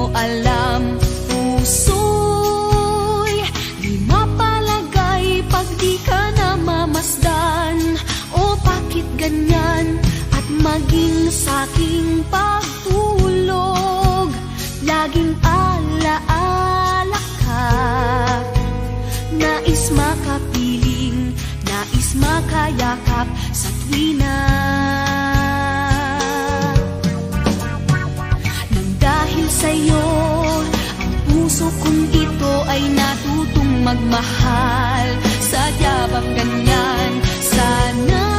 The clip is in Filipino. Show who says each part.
Speaker 1: mo alam, puso'y di mapalagay pag di ka namamasdan. O bakit ganyan? At maging sa'king pagtulog, laging alaala ka. Nais makapiling, nais makayakap sa tuwina. Nang dahil sa'yo, ang puso kong ito ay natutong magmahal. Sadya bang ganyan? Sana